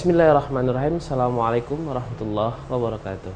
Bismillahirrahmanirrahim. Assalamualaikum warahmatullahi wabarakatuh.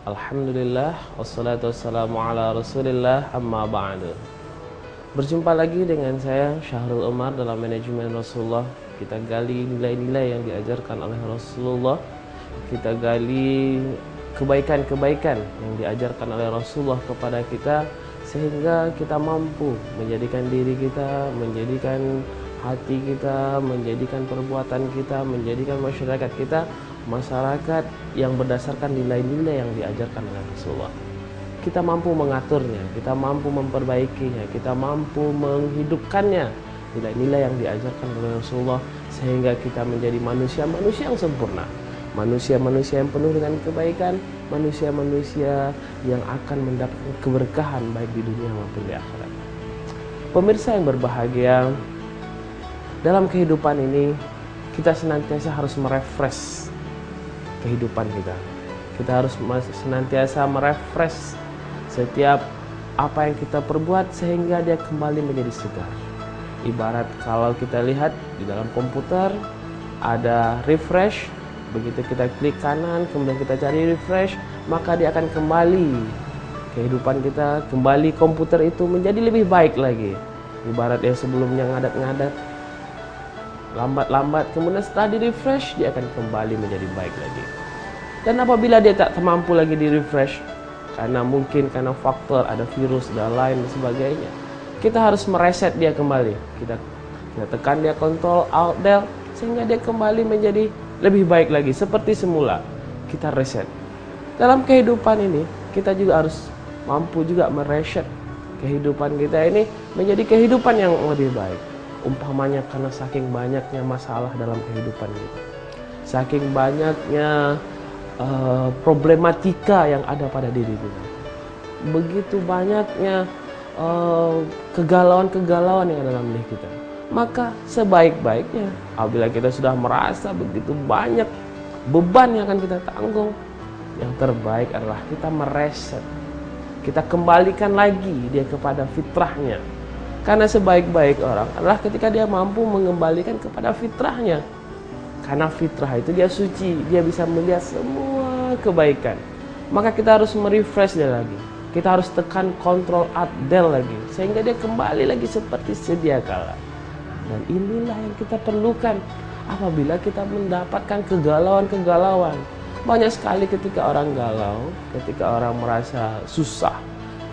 Alhamdulillah, wassalatu wassalamu ala rasulillah, amma ba'du. Berjumpa lagi dengan saya Syahrul Umar dalam manajemen Rasulullah. Kita gali nilai-nilai yang diajarkan oleh Rasulullah. Kita gali kebaikan-kebaikan yang diajarkan oleh Rasulullah kepada kita, sehingga kita mampu menjadikan diri kita, menjadikan hati kita, menjadikan perbuatan kita, menjadikan masyarakat kita masyarakat yang berdasarkan nilai-nilai yang diajarkan oleh Rasulullah. Kita mampu mengaturnya, kita mampu memperbaikinya, kita mampu menghidupkannya, nilai-nilai yang diajarkan oleh Rasulullah, sehingga kita menjadi manusia-manusia yang sempurna, manusia-manusia yang penuh dengan kebaikan, manusia-manusia yang akan mendapatkan keberkahan baik di dunia maupun di akhirat. Pemirsa yang berbahagia, dalam kehidupan ini kita senantiasa harus merefresh kehidupan kita. Kita harus senantiasa merefresh setiap apa yang kita perbuat sehingga dia kembali menjadi segar. Ibarat kalau kita lihat di dalam komputer ada refresh, begitu kita klik kanan kemudian kita cari refresh, maka dia akan kembali kehidupan kita, kembali komputer itu menjadi lebih baik lagi. Ibarat yang sebelumnya ngadat-ngadat, lambat-lambat, kemudian setelah di refresh dia akan kembali menjadi baik lagi. Dan apabila dia tak mampu lagi di refresh karena faktor ada virus dan lain sebagainya, kita harus mereset dia kembali. Kita tekan dia Ctrl Alt Del sehingga dia kembali menjadi lebih baik lagi seperti semula. Kita reset. Dalam kehidupan ini kita juga harus mampu juga mereset kehidupan kita ini menjadi kehidupan yang lebih baik. Umpamanya karena saking banyaknya masalah dalam kehidupan kita, saking banyaknya problematika yang ada pada diri kita, begitu banyaknya kegalauan-kegalauan yang ada dalam diri kita, maka sebaik-baiknya apabila kita sudah merasa begitu banyak beban yang akan kita tanggung, yang terbaik adalah kita mereset, kita kembalikan lagi dia kepada fitrahnya. Karena sebaik-baik orang adalah ketika dia mampu mengembalikan kepada fitrahnya. Karena fitrah itu dia suci, dia bisa melihat semua kebaikan. Maka kita harus merefresh dia lagi. Kita harus tekan Ctrl Alt Del lagi sehingga dia kembali lagi seperti sedia kala. Dan inilah yang kita perlukan apabila kita mendapatkan kegalauan-kegalauan. Banyak sekali ketika orang galau, ketika orang merasa susah,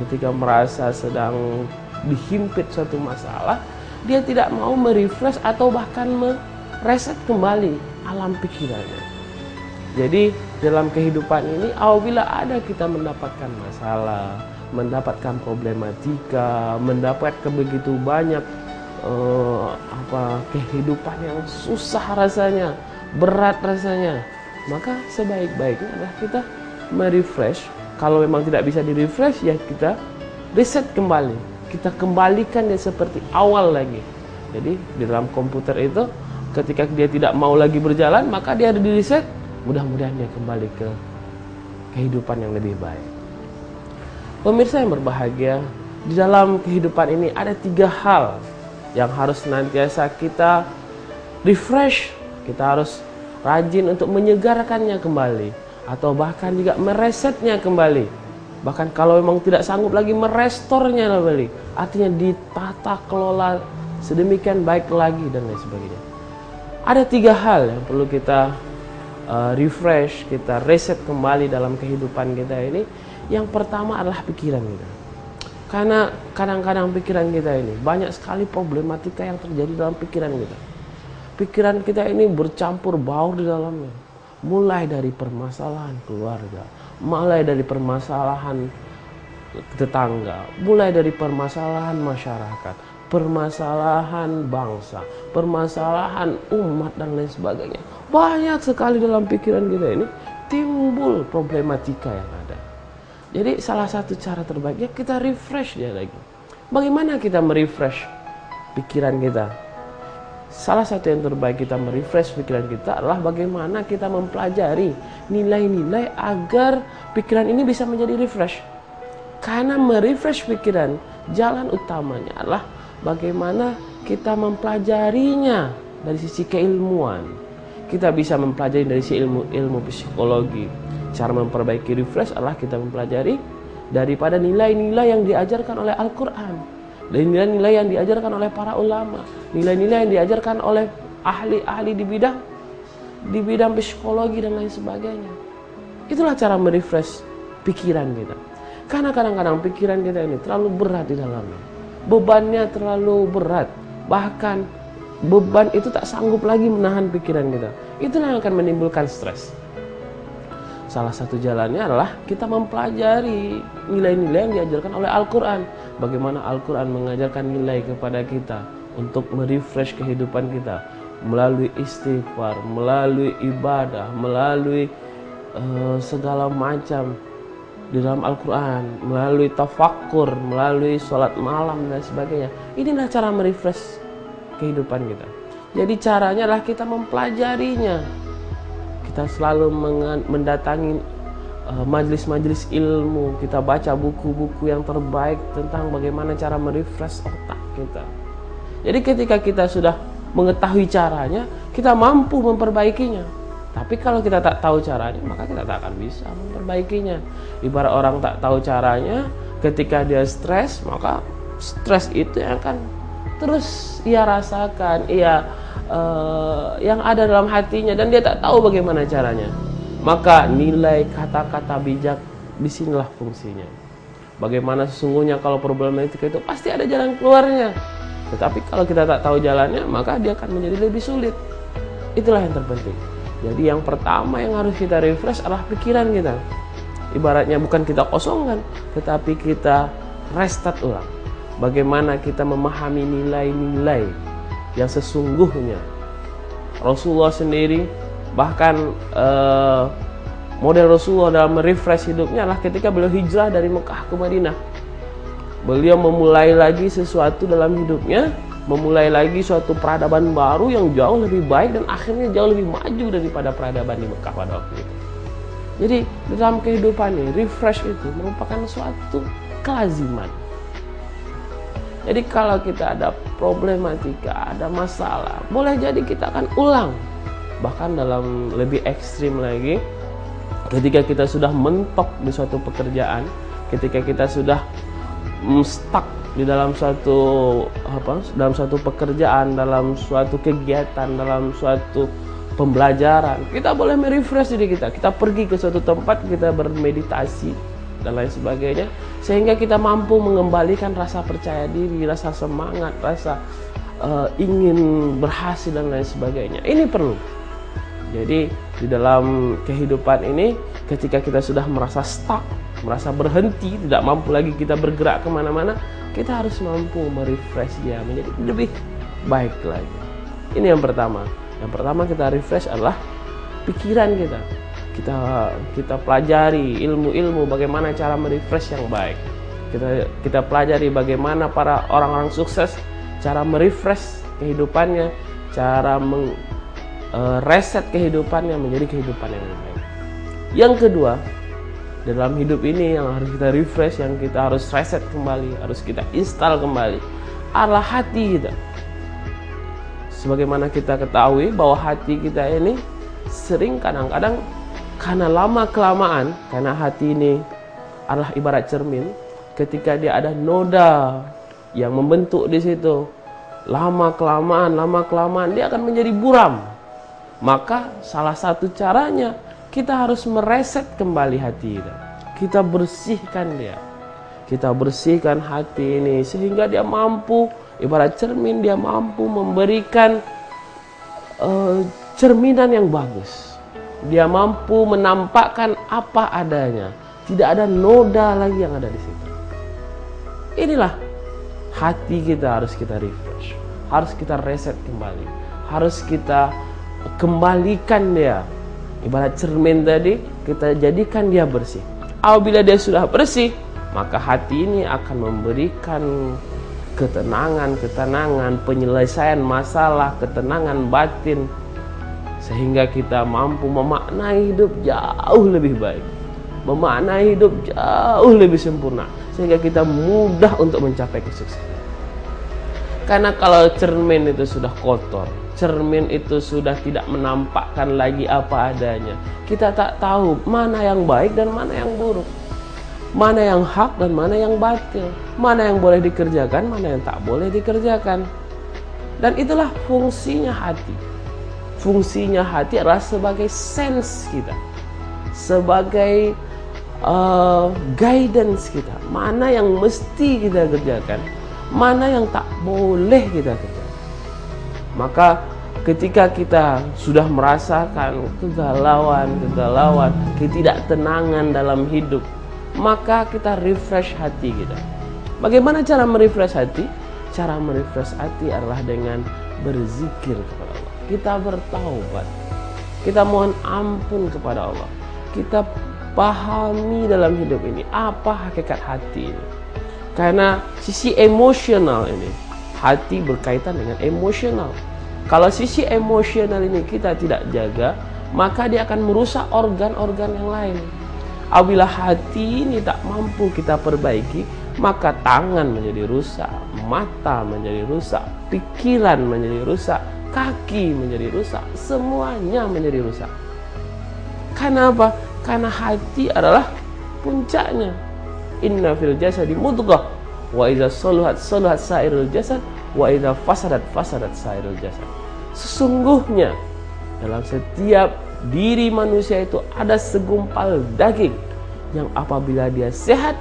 ketika merasa sedang dihimpit suatu masalah, dia tidak mau merefresh atau bahkan mereset kembali alam pikirannya. Jadi dalam kehidupan ini apabila ada kita mendapatkan masalah, mendapatkan problematika, mendapatkan begitu banyak kehidupan yang susah rasanya, berat rasanya, maka sebaik-baiknya adalah kita merefresh. Kalau memang tidak bisa di-refresh, ya kita reset kembali. Kita kembalikan dia seperti awal lagi. Jadi di dalam komputer itu ketika dia tidak mau lagi berjalan, maka dia ada di reset. Mudah-mudahan dia kembali ke kehidupan yang lebih baik. Pemirsa yang berbahagia, di dalam kehidupan ini ada 3 hal yang harus senantiasa kita refresh. Kita harus rajin untuk menyegarkannya kembali, atau bahkan juga meresetnya kembali. Bahkan kalau memang tidak sanggup lagi merestornya kembali, artinya ditata kelola sedemikian baik lagi dan lain sebagainya. Ada 3 hal yang perlu kita refresh, kita reset kembali dalam kehidupan kita ini. Yang pertama adalah pikiran kita. Karena kadang-kadang pikiran kita ini banyak sekali problematika yang terjadi dalam pikiran kita. Pikiran kita ini bercampur baur di dalamnya. Mulai dari permasalahan keluarga, mulai dari permasalahan tetangga, mulai dari permasalahan masyarakat, permasalahan bangsa, permasalahan umat dan lain sebagainya. Banyak sekali dalam pikiran kita ini timbul problematika yang ada. Jadi salah satu cara terbaiknya kita refresh dia lagi. Bagaimana kita merefresh pikiran kita? Salah satu yang terbaik kita merefresh pikiran kita adalah bagaimana kita mempelajari nilai-nilai agar pikiran ini bisa menjadi refresh. Karena merefresh pikiran, jalan utamanya adalah bagaimana kita mempelajarinya dari sisi keilmuan. kita bisa mempelajari dari si ilmu psikologi. Cara memperbaiki refresh adalah kita mempelajari daripada nilai-nilai yang diajarkan oleh Al-Quran, dan nilai-nilai yang diajarkan oleh para ulama, nilai-nilai yang diajarkan oleh ahli-ahli di bidang psikologi dan lain sebagainya. Itulah cara merefresh pikiran kita. Karena kadang-kadang pikiran kita ini terlalu berat di dalamnya, bebannya terlalu berat, bahkan beban itu tak sanggup lagi menahan pikiran kita. Itulah yang akan menimbulkan stres. Salah satu jalannya adalah kita mempelajari nilai-nilai yang diajarkan oleh Al-Quran. Bagaimana Al-Quran mengajarkan nilai kepada kita untuk merefresh kehidupan kita melalui istighfar, melalui ibadah, melalui segala macam di dalam Al-Quran, melalui tafakkur, melalui sholat malam dan sebagainya. Inilah cara merefresh kehidupan kita. Jadi caranya adalah kita mempelajarinya. Kita selalu mendatangi majelis-majelis ilmu, kita baca buku-buku yang terbaik tentang bagaimana cara merefresh otak kita. Jadi ketika kita sudah mengetahui caranya, kita mampu memperbaikinya. Tapi kalau kita tak tahu caranya, maka kita tak akan bisa memperbaikinya. Ibarat orang tak tahu caranya, ketika dia stres, maka stres itu yang akan terus ia rasakan, yang ada dalam hatinya, dan dia tak tahu bagaimana caranya. Maka nilai kata-kata bijak disinilah fungsinya. Bagaimana sesungguhnya kalau problematika itu pasti ada jalan keluarnya. Tetapi kalau kita tak tahu jalannya, maka dia akan menjadi lebih sulit. Itulah yang terpenting. Jadi yang pertama yang harus kita refresh adalah pikiran kita. Ibaratnya bukan kita kosongkan, tetapi kita restart ulang. Bagaimana kita memahami nilai-nilai yang sesungguhnya. Rasulullah sendiri, bahkan model Rasulullah dalam merefresh hidupnya adalah ketika beliau hijrah dari Mekah ke Madinah. Beliau memulai lagi sesuatu dalam hidupnya, memulai lagi suatu peradaban baru yang jauh lebih baik dan akhirnya jauh lebih maju daripada peradaban di Mekah pada waktu itu. Jadi dalam kehidupan ini, refresh itu merupakan suatu kelaziman. Jadi kalau kita ada problematika, ada masalah, boleh jadi kita akan ulang. Bahkan dalam lebih ekstrim lagi, ketika kita sudah mentok di suatu pekerjaan, ketika kita sudah stuck di dalam suatu pekerjaan, dalam suatu kegiatan, dalam suatu pembelajaran, kita boleh merefresh diri kita. Kita pergi ke suatu tempat, kita bermeditasi dan lain sebagainya, sehingga kita mampu mengembalikan rasa percaya diri, rasa semangat, rasa ingin berhasil dan lain sebagainya. Ini perlu. Jadi di dalam kehidupan ini, ketika kita sudah merasa stuck, merasa berhenti, tidak mampu lagi kita bergerak kemana-mana, kita harus mampu merefresh dia menjadi lebih baik lagi. Ini yang pertama. Yang pertama kita refresh adalah pikiran kita. Kita pelajari ilmu-ilmu bagaimana cara merefresh yang baik. Kita pelajari bagaimana para orang-orang sukses cara merefresh kehidupannya, cara reset kehidupannya menjadi kehidupan yang lebih baik. Yang kedua, dalam hidup ini yang harus kita refresh, yang kita harus reset kembali, harus kita install kembali adalah hati kita. Sebagaimana kita ketahui bahwa hati kita ini sering kadang-kadang karena lama-kelamaan, karena hati ini adalah ibarat cermin, ketika dia ada noda yang membentuk di situ, lama-kelamaan dia akan menjadi buram. Maka salah satu caranya kita harus mereset kembali hati kita. Kita bersihkan dia. Kita bersihkan hati ini sehingga dia mampu, ibarat cermin, dia mampu memberikan cerminan yang bagus. Dia mampu menampakkan apa adanya. Tidak ada noda lagi yang ada di situ. Inilah hati kita, harus kita refresh, harus kita reset kembali, harus kita kembalikan dia. Ibarat cermin tadi, kita jadikan dia bersih. Apabila dia sudah bersih, maka hati ini akan memberikan ketenangan, penyelesaian masalah, ketenangan batin, sehingga kita mampu memaknai hidup jauh lebih baik, memaknai hidup jauh lebih sempurna, sehingga kita mudah untuk mencapai kesuksesan. Karena kalau cermin itu sudah kotor, cermin itu sudah tidak menampakkan lagi apa adanya, kita tak tahu mana yang baik dan mana yang buruk, mana yang hak dan mana yang batil, mana yang boleh dikerjakan, mana yang tak boleh dikerjakan. Dan itulah fungsinya hati. Fungsinya hati adalah sebagai sense kita, sebagai guidance kita, mana yang mesti kita kerjakan, mana yang tak boleh kita kerjakan. Maka ketika kita sudah merasakan kegalauan, ketidaktenangan dalam hidup, maka kita refresh hati kita. Bagaimana cara merefresh hati? Cara merefresh hati adalah dengan berzikir kepada Allah. Kita bertaubat, kita mohon ampun kepada Allah, kita pahami dalam hidup ini apa hakikat hati ini. Karena sisi emosional ini, hati berkaitan dengan emosional. Kalau sisi emosional ini kita tidak jaga, maka dia akan merusak organ-organ yang lain. Apabila hati ini tak mampu kita perbaiki, maka tangan menjadi rusak, mata menjadi rusak, pikiran menjadi rusak, kaki menjadi rusak, semuanya menjadi rusak. Karena apa? Karena hati adalah puncaknya. Inna fil jasadi mudghah, wa idza saluhat saluhat sairul jasad, wa idza fasadat fasadat sairul jasad. Sesungguhnya dalam setiap diri manusia itu ada segumpal daging yang apabila dia sehat,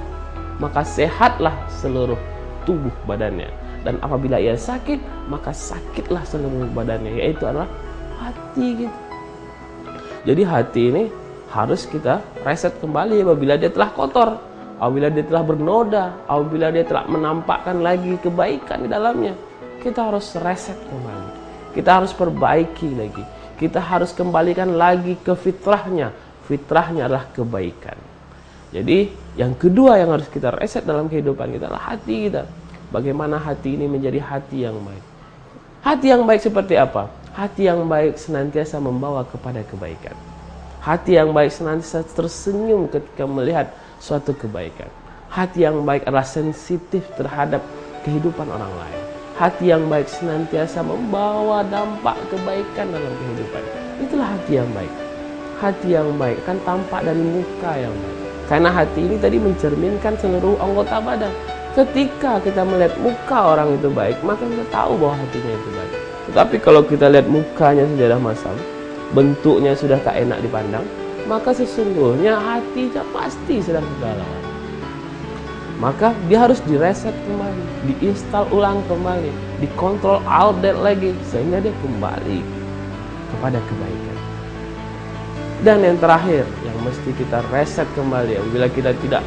maka sehatlah seluruh tubuh badannya, dan apabila ia sakit, maka sakitlah seluruh badannya, yaitu adalah hati gitu. Jadi hati ini harus kita reset kembali apabila dia telah kotor, apabila dia telah bernoda, apabila dia telah menampakkan lagi kebaikan di dalamnya. Kita harus reset kembali, kita harus perbaiki lagi, kita harus kembalikan lagi ke fitrahnya. Fitrahnya adalah kebaikan. Jadi yang kedua yang harus kita reset dalam kehidupan kita adalah hati kita. Bagaimana hati ini menjadi hati yang baik. Hati yang baik seperti apa? Hati yang baik senantiasa membawa kepada kebaikan. Hati yang baik senantiasa tersenyum ketika melihat suatu kebaikan. Hati yang baik adalah sensitif terhadap kehidupan orang lain. Hati yang baik senantiasa membawa dampak kebaikan dalam kehidupan. Itulah hati yang baik. Hati yang baik akan tampak dari muka yang baik. Karena hati ini tadi mencerminkan seluruh anggota badan. Ketika kita melihat muka orang itu baik, maka kita tahu bahwa hatinya itu baik. Tetapi kalau kita lihat mukanya sudah masam, bentuknya sudah tak enak dipandang, maka sesungguhnya hatinya pasti sedang kegalauan. Maka dia harus direset kembali, diinstal ulang kembali, dikontrol outlet lagi, sehingga dia kembali kepada kebaikan. Dan yang terakhir yang mesti kita reset kembali apabila kita tidak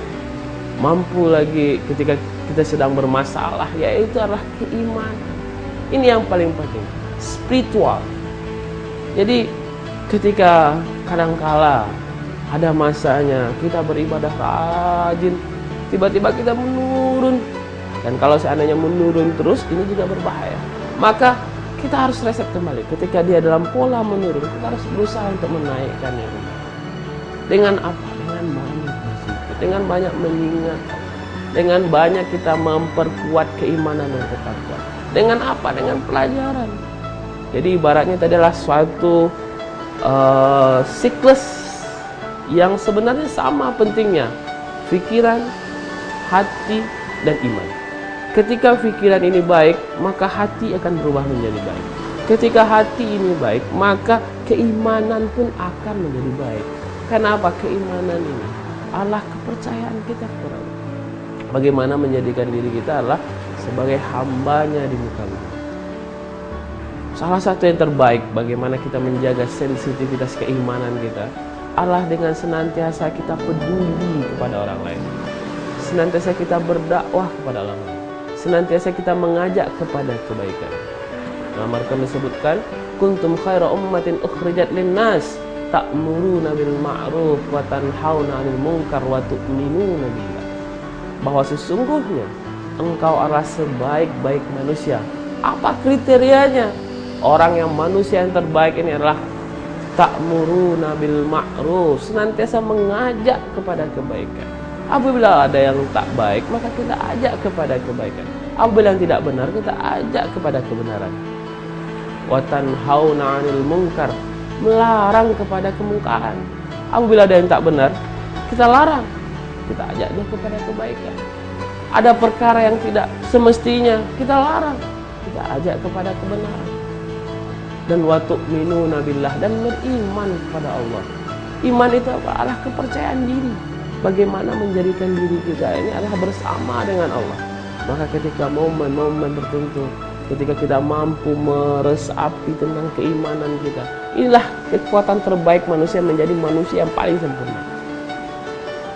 mampu lagi ketika kita sedang bermasalah, yaitu adalah keimanan. Ini yang paling penting, spiritual. Jadi ketika kadangkala ada masanya kita beribadah rajin, tiba-tiba kita menurun. Dan kalau seandainya menurun terus, ini juga berbahaya. Maka kita harus reset kembali. Ketika dia dalam pola menurun, kita harus berusaha untuk menaikkannya. Dengan apa? Dengan banyak berzikir, dengan banyak mengingat, dengan banyak kita memperkuat keimanan dan ketakwaan. Dengan apa? Dengan pelajaran. Jadi ibaratnya tadi adalah suatu siklus yang sebenarnya sama pentingnya. Pikiran, hati, dan iman. Ketika pikiran ini baik, maka hati akan berubah menjadi baik. Ketika hati ini baik, maka keimanan pun akan menjadi baik. Karena apa? Keimanan ini adalah kepercayaan kita kepada Allah. Bagaimana menjadikan diri kita adalah sebagai hambanya di muka bumi. Salah satu yang terbaik bagaimana kita menjaga sensitivitas keimanan kita adalah dengan senantiasa kita peduli kepada orang lain. Senantiasa kita berdakwah kepada orang lain. Senantiasa kita mengajak kepada kebaikan. Dalam Al-Quran disebutkan, kuntum khaira ummatin ukhrijat linnas ta'muruna bil ma'ruf wa tanhauna 'anil munkar wa tu'minuna billah. Bahwa sesungguhnya engkau adalah sebaik-baik manusia. Apa kriterianya? Orang yang manusia yang terbaik ini adalah ta'muruna bil ma'ruf, senantiasa mengajak kepada kebaikan. Apabila ada yang tak baik, maka kita ajak kepada kebaikan. Apabila yang tidak benar, kita ajak kepada kebenaran. Wa tanhauna 'anil munkar, melarang kepada kemungkaran. Apabila ada yang tak benar, kita larang, kita ajak dia kepada kebaikan. Ada perkara yang tidak semestinya, kita larang, kita ajak kepada kebenaran. Dan wa tu'minuna billah, dan beriman kepada Allah. Iman itu apa? Adalah kepercayaan diri. Bagaimana menjadikan diri kita ini adalah bersama dengan Allah. Maka ketika momen-momen tertentu, ketika kita mampu meresapi tentang keimanan kita, inilah kekuatan terbaik manusia menjadi manusia yang paling sempurna.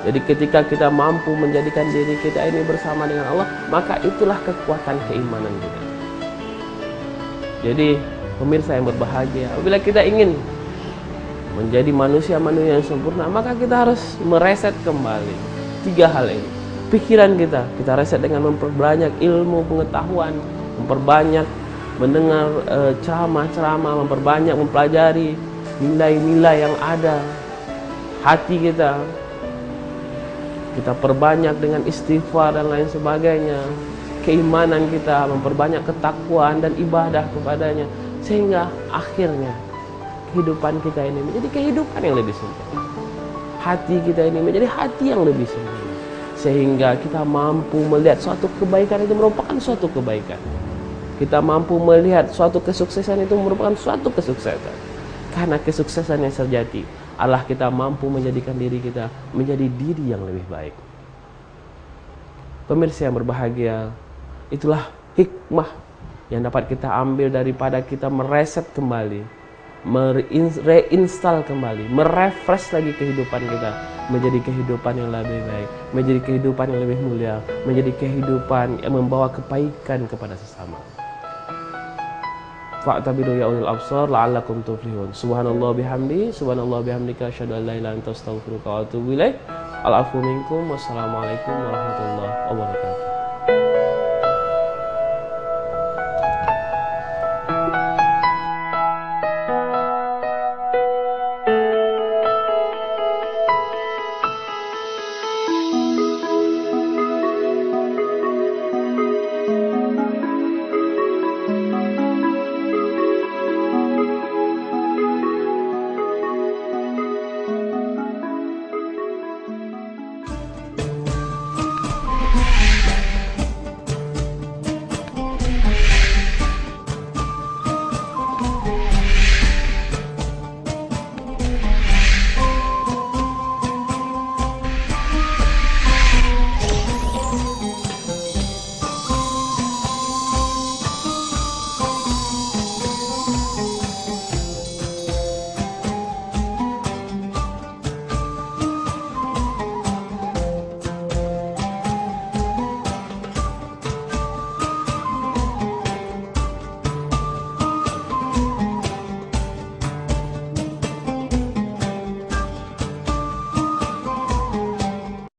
Jadi ketika kita mampu menjadikan diri kita ini bersama dengan Allah, maka itulah kekuatan keimanan kita. Jadi pemirsa yang berbahagia, apabila kita ingin menjadi manusia-manusia yang sempurna, maka kita harus mereset kembali 3 hal ini. Pikiran kita reset dengan memperbanyak ilmu pengetahuan, memperbanyak mendengar ceramah-ceramah, memperbanyak mempelajari nilai-nilai yang ada. Hati kita perbanyak dengan istighfar dan lain sebagainya. Keimanan kita memperbanyak ketakwaan dan ibadah kepadanya, sehingga akhirnya kehidupan kita ini menjadi kehidupan yang lebih sempurna. Hati kita ini menjadi hati yang lebih sempurna, sehingga kita mampu melihat suatu kebaikan itu merupakan suatu kebaikan. Kita mampu melihat suatu kesuksesan itu merupakan suatu kesuksesan. Karena kesuksesan yang sejati adalah kita mampu menjadikan diri kita menjadi diri yang lebih baik. Pemirsa yang berbahagia, itulah hikmah yang dapat kita ambil daripada kita mereset kembali, mereinstall kembali, merefresh lagi kehidupan kita menjadi kehidupan yang lebih baik, menjadi kehidupan yang lebih mulia, menjadi kehidupan yang membawa kebaikan kepada sesama. Fa'tabiru ya ulil absar la'allakum tuflihun. Subhanallah bihamdi, subhanallah bihamdika, asyhadu an la ilaha illa anta astaghfiruka wa atubu ilaik. Al-afu minkum, wassalamualaikum warahmatullahi wabarakatuh.